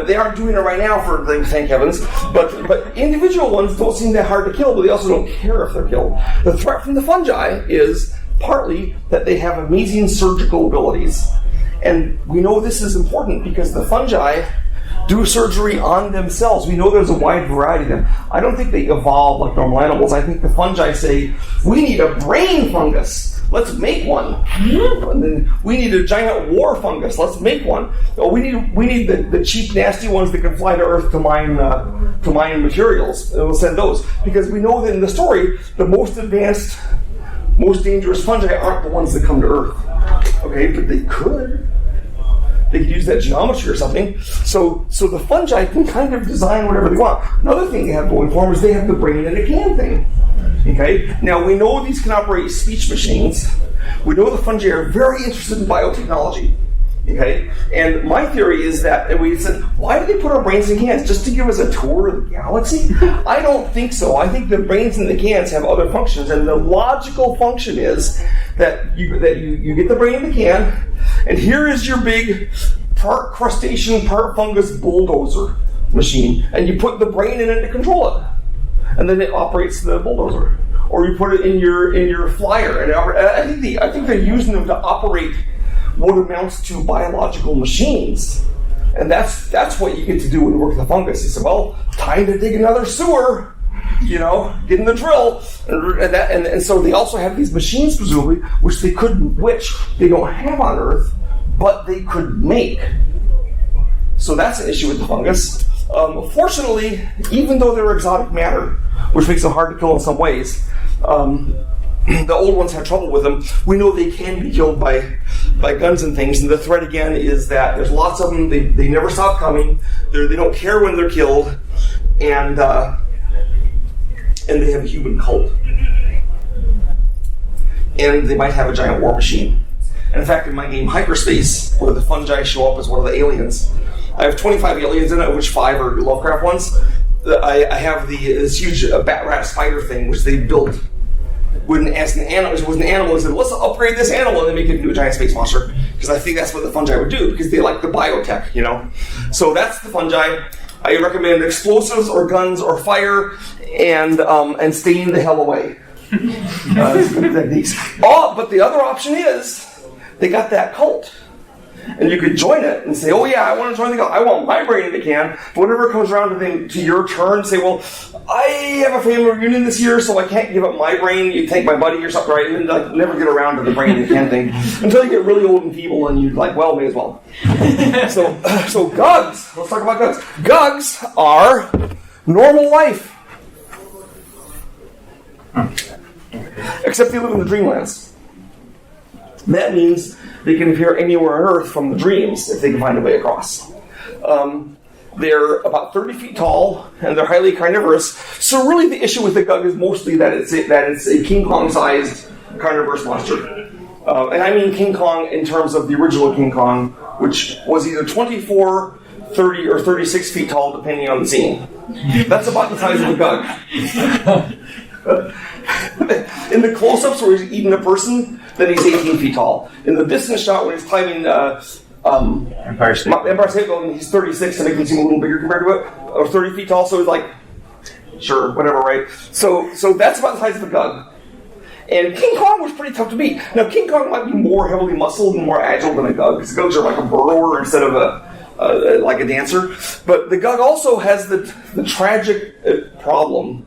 Speaker 1: They aren't doing it right now, thank heavens, but individual ones don't seem that hard to kill, but they also don't care if they're killed. The threat from the fungi is partly that they have amazing surgical abilities. And we know this is important because the fungi do surgery on themselves. We know there's a wide variety of them. I don't think they evolve like normal animals. I think the fungi say, we need a brain fungus. Let's make one. And then we need a giant war fungus. Let's make one. We need the cheap, nasty ones that can fly to Earth to mine materials. And we'll send those because we know that in the story, the most advanced, most dangerous fungi aren't the ones that come to Earth. Okay, but they could. They could use that geometry or something. So the fungi can kind of design whatever they want. Another thing they have going for them is they have the brain in a can thing. Okay? Now, we know these can operate speech machines. We know the fungi are very interested in biotechnology. Okay? And my theory is that, and we said, why do they put our brains in cans? Just to give us a tour of the galaxy? I don't think so. I think the brains in the cans have other functions, and the logical function is that you get the brain in the can, and here is your big part crustacean, part fungus bulldozer machine, and you put the brain in it to control it. And then it operates the bulldozer. Or you put it in your flyer. And I think they're using them to operate what amounts to biological machines. And that's what you get to do when you work with the fungus. You say, well, time to dig another sewer, get in the drill. And so they also have these machines, presumably, which they don't have on Earth, but they could make. So that's an issue with the fungus. Fortunately, even though they're exotic matter, which makes them hard to kill in some ways, the old ones had trouble with them. We know they can be killed by guns and things, and the threat again is that there's lots of them. They never stop coming. They don't care when they're killed, and they have a human cult, and they might have a giant war machine. And in fact, in my game Hyperspace, where the fungi show up as one of the aliens, I have 25 aliens in it, of which 5 are Lovecraft ones. I have this huge bat rat spider thing, which they built. When asked an animal, it was an animal, they said, let's upgrade this animal and then make it into a giant space monster. Because I think that's what the fungi would do, because they like the biotech, So that's the fungi. I recommend explosives or guns or fire and staying the hell away. Techniques. But the other option is, they got that cult. And you could join it and say, oh yeah, I want to join the cult. I want my brain in the can. But whenever it comes around to your turn, say, well, I have a family reunion this year, so I can't give up my brain. You take my buddy or something, right? And then never get around to the brain in the can thing until you get really old and feeble, and you're like, well, may as well. So Gugs. Let's talk about Gugs. Gugs are normal life, except they live in the dreamlands. That means they can appear anywhere on Earth from the dreams if they can find a way across. They're about 30 feet tall, and they're highly carnivorous. So really the issue with the Gug is mostly that it's a King Kong-sized carnivorous monster. And I mean King Kong in terms of the original King Kong, which was either 24, 30, or 36 feet tall, depending on the scene. That's about the size of the Gug. In the close-ups where he's eating a person, then he's 18 feet tall. In the distance shot when he's climbing Empire State Building, he's 36 to make him seem a little bigger compared to it, or 30 feet tall, so he's like, sure, whatever, right? So that's about the size of the Gug. And King Kong was pretty tough to beat. Now, King Kong might be more heavily muscled and more agile than a Gug, because Gugs are like a burrower instead of like a dancer. But the Gug also has the tragic problem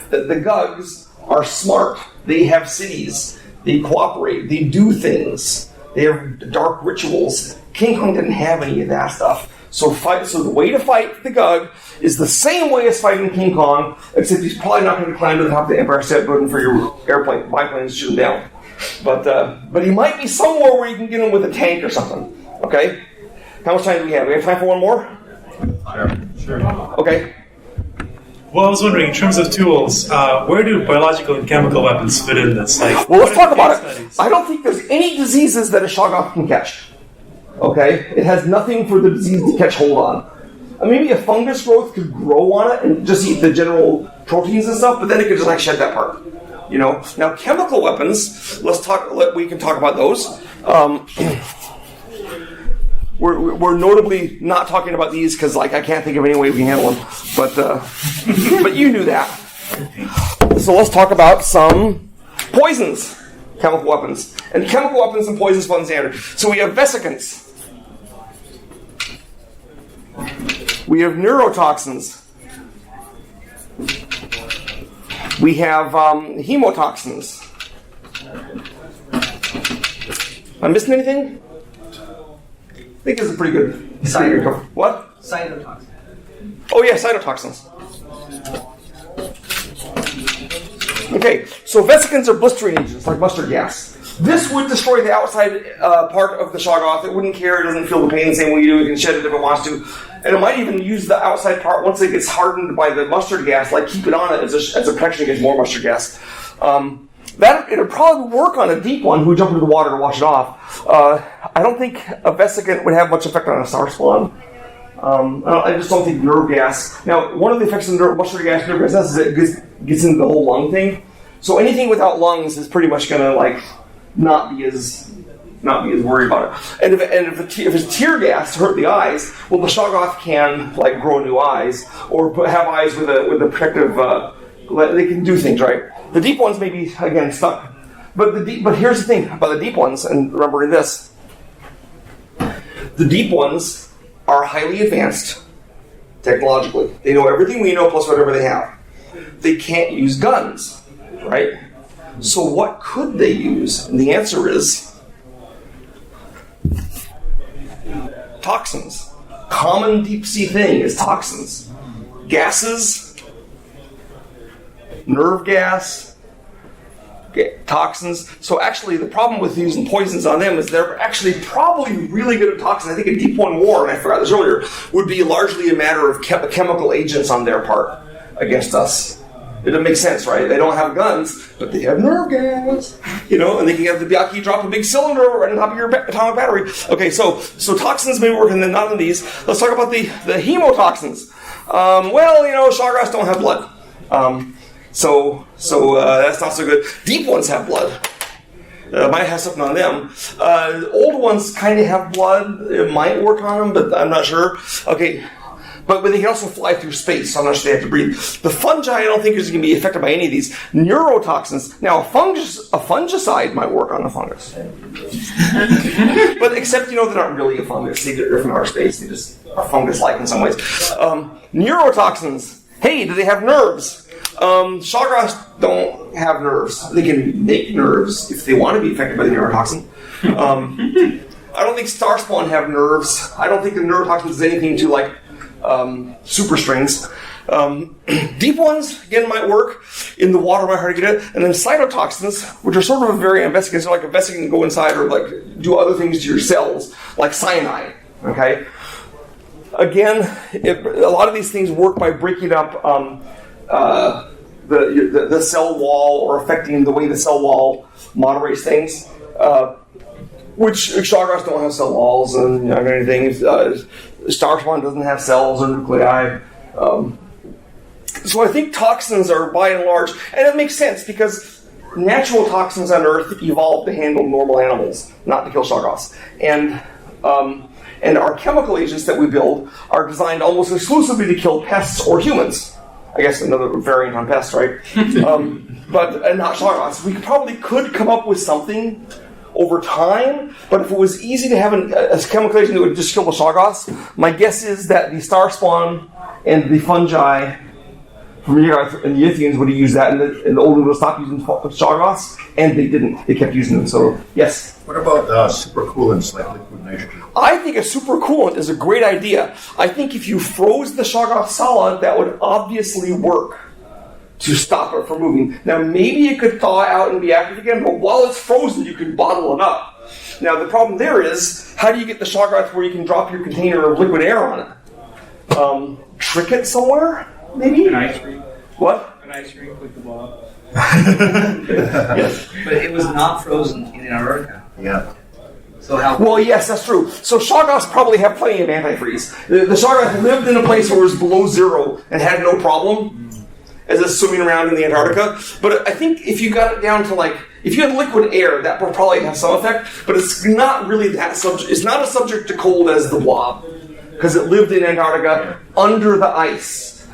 Speaker 1: that the Gugs are smart. They have cities. They cooperate. They do things. They have dark rituals. King Kong didn't have any of that stuff. So the way to fight the Gug is the same way as fighting King Kong, except he's probably not going to climb to the top of the Empire State Building for your biplanes to shoot him down. But he might be somewhere where you can get him with a tank or something. Okay? How much time do we have? We have time for one more?
Speaker 2: Sure.
Speaker 1: Okay.
Speaker 4: Well, I was wondering, in terms of tools, where do biological and chemical weapons fit in this?
Speaker 1: Well, let's talk about it. I don't think there's any diseases that a shoggoth can catch. Okay? It has nothing for the disease to catch hold on. Maybe a fungus growth could grow on it and just eat the general proteins and stuff, but then it could just like shed that part. You know? Now, chemical weapons, we can talk about those. We're notably not talking about these because, like, I can't think of any way we can handle them. But you knew that. So let's talk about some poisons, chemical weapons, and chemical weapons and poisons fun standard. So we have vesicants. We have neurotoxins. We have hemotoxins. Am I missing anything? I think this is pretty good. What?
Speaker 5: Cytotoxins.
Speaker 1: Oh yeah, cytotoxins. Okay, so vesicants are blistering agents, like mustard gas. This would destroy the outside part of the shoggoth. It wouldn't care. It doesn't feel the pain the same way you do. It can shed it if it wants to. And it might even use the outside part once it gets hardened by the mustard gas, like keep it on it as a protection against more mustard gas. It would probably work on a deep one who would jump into the water to wash it off. I don't think a vesicant would have much effect on a star spawn. I just don't think nerve gas. Now, one of the effects of mustard gas nerve gas does is it gets into the whole lung thing. So anything without lungs is pretty much going to not be as worried about it. And if it's tear gas to hurt the eyes, well, the shoggoth can grow new eyes or have eyes with a protective. They can do things, right? The deep ones may be again stuck. But here's the thing about the deep ones, and remembering this: the deep ones are highly advanced technologically. They know everything we know plus whatever they have. They can't use guns, right? So what could they use? And the answer is toxins. Common deep sea thing is toxins. Gases, nerve gas, toxins. So actually the problem with using poisons on them is they're actually probably really good at toxins. I think a Deep One War, and I forgot this earlier, would be largely a matter of chemical agents on their part against us. It doesn't make sense, right? They don't have guns, but they have nerve gas, and they can have the Byaki drop a big cylinder right on top of your atomic battery. Okay, so toxins may work, and then not on these. Let's talk about the hemotoxins. Shoggoths don't have blood. So that's not so good. Deep ones have blood. Might have something on them. Old ones kind of have blood. It might work on them, but I'm not sure. Okay. But they can also fly through space, so I'm not sure they have to breathe. The fungi, I don't think is going to be affected by any of these. Neurotoxins. Now, a fungicide might work on a fungus. But except, they're not really a fungus. They're from outer space. They just are fungus-like in some ways. Neurotoxins. Hey, do they have nerves? Shoggoths don't have nerves. They can make nerves if they want to be affected by the neurotoxin. I don't think Starspawn have nerves. I don't think the neurotoxin is anything to super strings. Deep ones, again, might work. In the water, might hard to get it. And then cytotoxins, which are sort of a very vesicant. They're like a vesicant can go inside or do other things to your cells, like cyanide. Okay? again, a lot of these things work by breaking up the cell wall or affecting the way the cell wall moderates things. Which shoggoths don't have cell walls and anything. Starspawn doesn't have cells or nuclei. So I think toxins are by and large, and it makes sense because natural toxins on Earth evolved to handle normal animals, not to kill shoggoths. And our chemical agents that we build are designed almost exclusively to kill pests or humans. I guess another variant on pests, right? But not shoggoths. We probably could come up with something over time, but if it was easy to have a chemical agent that would just kill the shoggoths, my guess is that the starspawn and the fungi from Yiggoth and the Yithians would have used that, and the old would have stopped using shoggoths, and they didn't. They kept using them. So, yes?
Speaker 2: What about supercoolants like liquid nitrogen?
Speaker 1: I think a supercoolant is a great idea. I think if you froze the shoggoth solid, that would obviously work to stop it from moving. Now, maybe it could thaw out and be active again, but while it's frozen, you can bottle it up. Now, the problem there is, how do you get the shoggoth where you can drop your container of liquid air on it? Trick it somewhere, maybe?
Speaker 3: An ice rink.
Speaker 1: What?
Speaker 3: An ice rink with the blob.
Speaker 1: Yes.
Speaker 5: But it was not frozen in Antarctica.
Speaker 2: Yeah.
Speaker 5: So how?
Speaker 1: Well, yes, that's true. So shoggoths probably have plenty of antifreeze. The shoggoth lived in a place where it was below zero and had no problem as it's swimming around in the Antarctica. But I think if you got it down to if you had liquid air, that would probably have some effect. But it's not really that subject. It's not as subject to cold as the blob because it lived in Antarctica under the ice,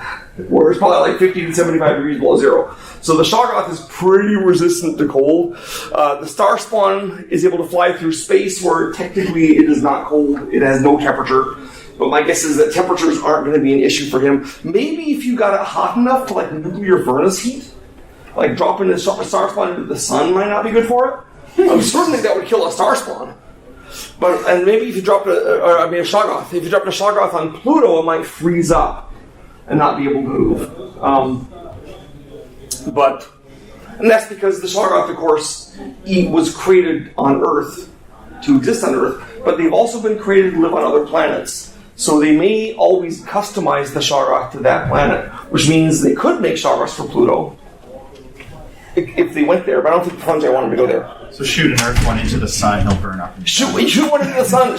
Speaker 1: where it's probably 50 to 75 degrees below zero. So the shoggoth is pretty resistant to cold. The starspawn is able to fly through space where technically it is not cold. It has no temperature. But my guess is that temperatures aren't going to be an issue for him. Maybe if you got it hot enough to nuclear furnace heat, dropping the starspawn into the sun might not be good for it. Certainly that would kill a starspawn. And maybe if you dropped a shoggoth. If you dropped a shoggoth on Pluto, it might freeze up and not be able to move. And that's because the shoggoth, of course, was created on Earth to exist on Earth, but they've also been created to live on other planets. So they may always customize the shoggoth to that planet, which means they could make shoggoths for Pluto if they went there, but I don't think the fungi want them to go there.
Speaker 6: So shoot an Earth one into the sun, he'll burn up.
Speaker 1: Shoot one into the sun,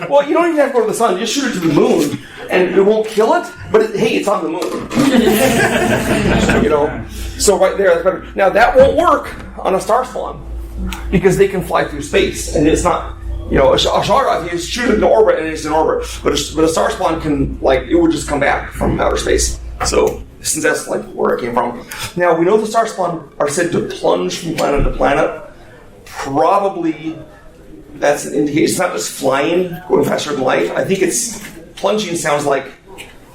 Speaker 1: well, you don't even have to go to the sun, just shoot it to the moon, and it won't kill it, but it's on the moon. So right there, that's better. Now that won't work on a starspawn, because they can fly through space, and it's not, a shoggoth, you just shoot it into orbit, and it's in orbit, but a starspawn can, it would just come back from outer space. So, since that's where it came from. Now, we know the starspawn are said to plunge from planet to planet. Probably that's an indication. It's not just flying, going faster than light. I think plunging sounds like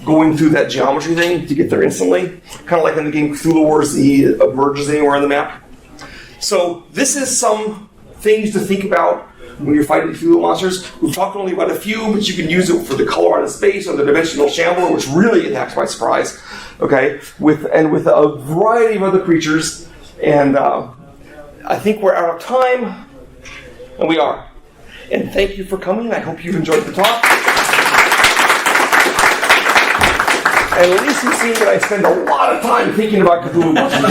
Speaker 1: going through that geometry thing to get there instantly. Kind of like in the game Cthulhu Wars, he emerges anywhere on the map. So this is some things to think about when you're fighting Cthulhu monsters. We've talked only about a few, but you can use it for the color out of space or the dimensional shambler, which really attacks by surprise. Okay, with a variety of other creatures, and I think we're out of time, and we are. And thank you for coming. I hope you've enjoyed the talk. And at least you've seen that I spend a lot of time thinking about Cthulhu monsters.